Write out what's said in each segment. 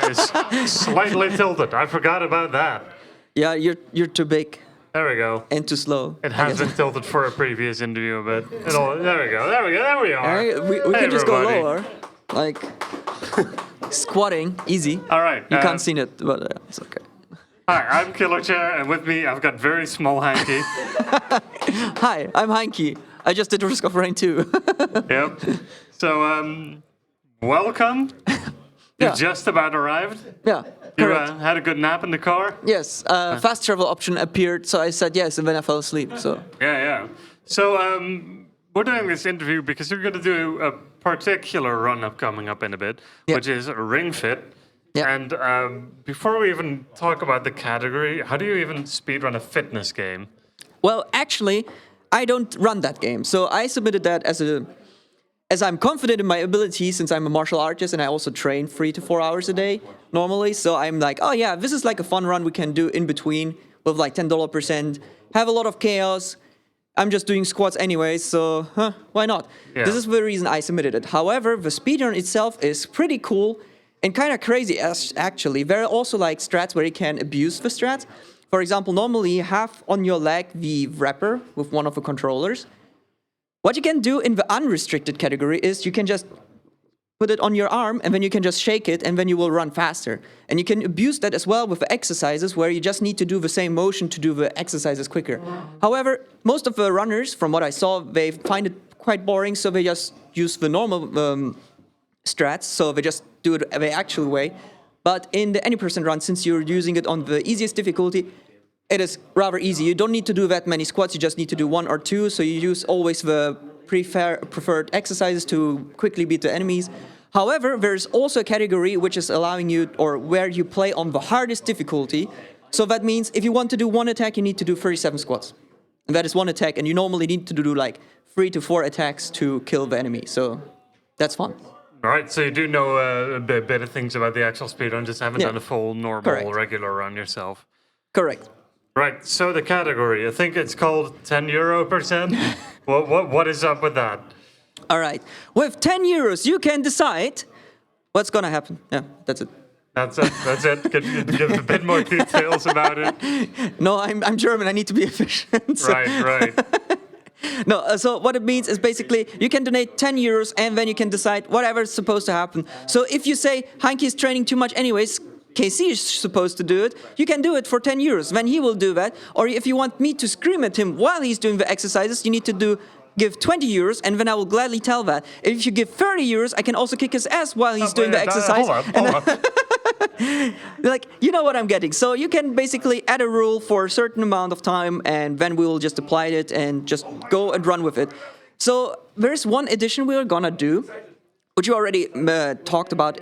is slightly tilted. I forgot about that. Yeah, you're too big There we go. and too slow. It has been tilted for a previous interview, but there we go. There we are. We Hey, can just go everybody. lower, like squatting, easy. All right. You can't see it, but it's okay. Hi, I'm Killer Chair, and with me I've got very small Heinki. Hi, I'm Heinki. I just did Risk of Rain 2. Yep. So, welcome. You Yeah. just about arrived. Yeah, You correct. had a good nap in the car. Yes, fast travel option appeared, so I said yes, and then I fell asleep. So Yeah. So, we're doing this interview because we're going to do a particular run-up coming up in a bit, Yeah. which is Ring Fit. Yeah. And before we even talk about the category, how do you even speedrun a fitness game? well, actually, I don't run that game. So I submitted that as I'm confident in my ability, since I'm a martial artist and I also train 3 to 4 hours a day normally. So I'm like, oh yeah, this is like a fun run we can do in between with like $10%. Have a lot of chaos. I'm just doing squats anyway, so why not? Yeah. This is the reason I submitted it. However, the speedrun itself is pretty cool and kind of crazy actually. There are also like strats where you can abuse the strats. For example, normally you have on your leg the wrapper with one of the controllers. What you can do in the unrestricted category is you can just put it on your arm and then you can just shake it and then you will run faster. And you can abuse that as well with the exercises where you just need to do the same motion to do the exercises quicker. However, most of the runners, from what I saw, they find it quite boring, so they just use the normal strats, so they just do it the actual way. But in the any percent run, since you're using it on the easiest difficulty, it is rather easy. You don't need to do that many squats, you just need to do 1 or 2, so you use always the preferred exercises to quickly beat the enemies. However, there's also a category which is allowing you, or where you play on the hardest difficulty. So that means if you want to do 1 attack, you need to do 37 squats. And that is 1 attack, and you normally need to do like 3 to 4 attacks to kill the enemy. So that's fun. All right, so you do know a bit of things about the actual speedrun, just haven't Yeah. done a full, normal, Correct. regular run yourself. Correct. Right, so the category, I think it's called €10%. What is up with that? All right. With 10 euros, you can decide what's going to happen. Yeah, that's it. That's it. Give a bit more details about it. No, I'm German. I need to be efficient. So- Right. No, so what it means is basically you can donate 10 euros and then you can decide whatever's supposed to happen. So if you say Heinki is training too much anyways, KC is supposed to do it, you can do it for 10 euros. Then he will do that. Or if you want me to scream at him while he's doing the exercises, you need to give 20 euros, and then I will gladly tell that. If you give 30 euros, I can also kick his ass while he's doing the exercise. Hold on. Like, you know what I'm getting. So you can basically add a rule for a certain amount of time, and then we will just apply it and just go and run with it. So there's one addition we're gonna do, which you already talked about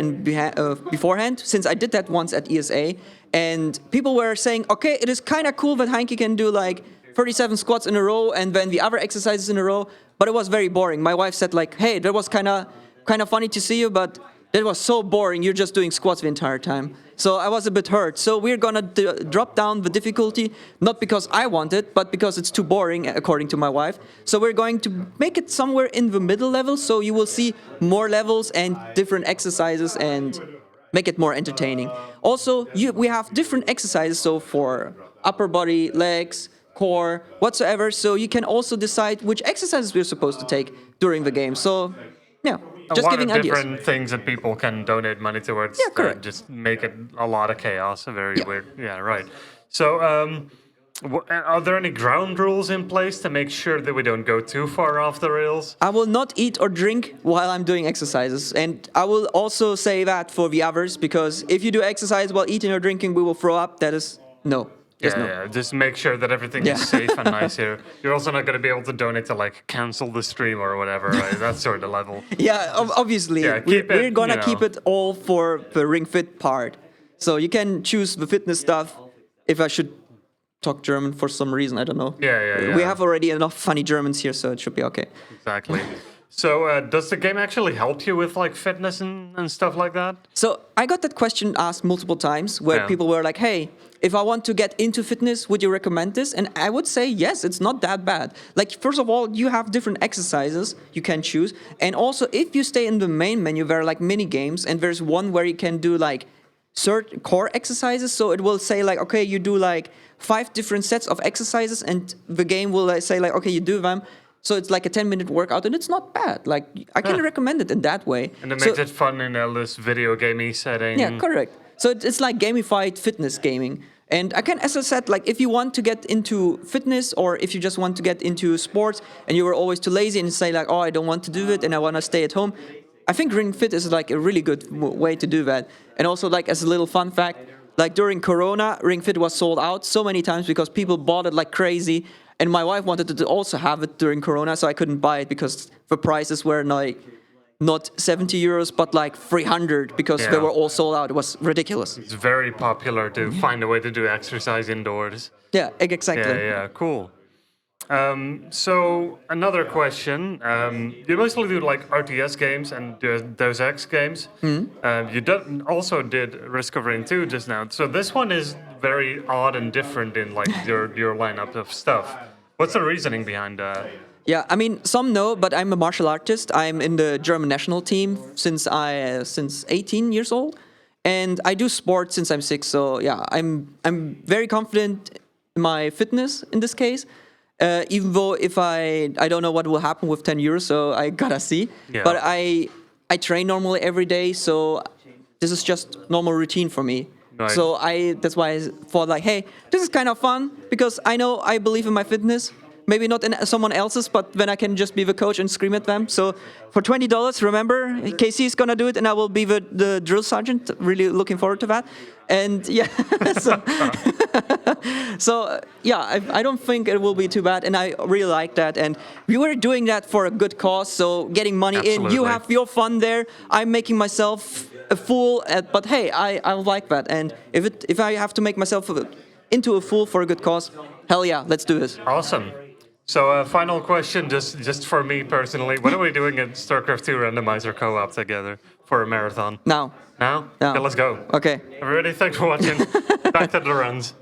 beforehand, since I did that once at ESA, and people were saying, okay, it is kind of cool that Heinki can do like 37 squats in a row and then the other exercises in a row, but it was very boring. My wife said like, hey, that was kind of funny to see you, but that was so boring, you're just doing squats the entire time. So I was a bit hurt. So we're gonna drop down the difficulty, not because I want it, but because it's too boring, according to my wife. So we're going to make it somewhere in the middle level, so you will see more levels and different exercises and make it more entertaining. Also, we have different exercises, so for upper body, legs, core, whatsoever, so you can also decide which exercises we're supposed to take during the game. So, yeah. Just giving a lot of ideas. different things that people can donate money towards. Yeah, correct. Just make it a lot of chaos. Very Yeah. weird. Yeah, right. So, are there any ground rules in place to make sure that we don't go too far off the rails? I will not eat or drink while I'm doing exercises. And I will also say that for the others, because if you do exercise while eating or drinking, we will throw up. That is no. Just no. Yeah, just make sure that everything Yeah. is safe and nice here. You're also not going to be able to donate to like cancel the stream or whatever, right? That sort of level. Yeah, obviously. Yeah, keep we're it, gonna you know. keep it all for the Ring Fit part. So you can choose the fitness stuff. If I should talk German for some reason, I don't know. Yeah. We have already enough funny Germans here, so it should be okay. Exactly. So, does the game actually help you with like fitness and stuff like that? So I got that question asked multiple times where Yeah. people were like, hey, if I want to get into fitness, would you recommend this? And I would say, yes, it's not that bad. Like, first of all, you have different exercises you can choose. And also, if you stay in the main menu, there are like mini games, and there's one where you can do like certain core exercises. So it will say like, okay, you do like 5 different sets of exercises, and the game will say like, okay, you do them. So it's like a 10-minute workout, and it's not bad. Like I can recommend it in that way. And it makes it fun in this video gamey setting. Yeah, correct. So it's like gamified fitness gaming. And I can, as I said, like if you want to get into fitness, or if you just want to get into sports and you were always too lazy and say like, oh, I don't want to do it and I want to stay at home, I think Ring Fit is like a really good way to do that. And also, like as a little fun fact, like during Corona, Ring Fit was sold out so many times because people bought it like crazy. And my wife wanted to also have it during Corona, so I couldn't buy it because the prices were like not 70 euros, but like 300 because they were all sold out. It was ridiculous. It's very popular to find a way to do exercise indoors. Yeah, exactly. Yeah, cool. So another question. You mostly do like RTS games and Deus Ex games. You also did Risk of Rain 2 just now. So this one is very odd and different in like your lineup of stuff. What's the reasoning behind that? Yeah, I mean, some know, but I'm a martial artist. I'm in the German national team since 18 years old, and I do sports since I'm 6. So yeah, I'm very confident in my fitness in this case. Even though if I don't know what will happen with 10 years, so I gotta see. Yeah. But I train normally every day, so this is just normal routine for me. Right. So that's why I thought like, hey, this is kind of fun because I know I believe in my fitness. Maybe not in someone else's, but then I can just be the coach and scream at them. So for $20, remember, Casey is gonna do it, and I will be the drill sergeant. Really looking forward to that. And yeah, I don't think it will be too bad, and I really like that. And we were doing that for a good cause, so getting money in. You have your fun there. I'm making myself a fool, but hey, I like that. And if I have to make myself into a fool for a good cause, hell yeah, let's do this. Awesome. So final question, just for me personally, when are we doing a StarCraft 2 randomizer co-op together for a marathon? Now. Now? Now. Okay, let's go. Okay. Everybody, thanks for watching. Back to the runs.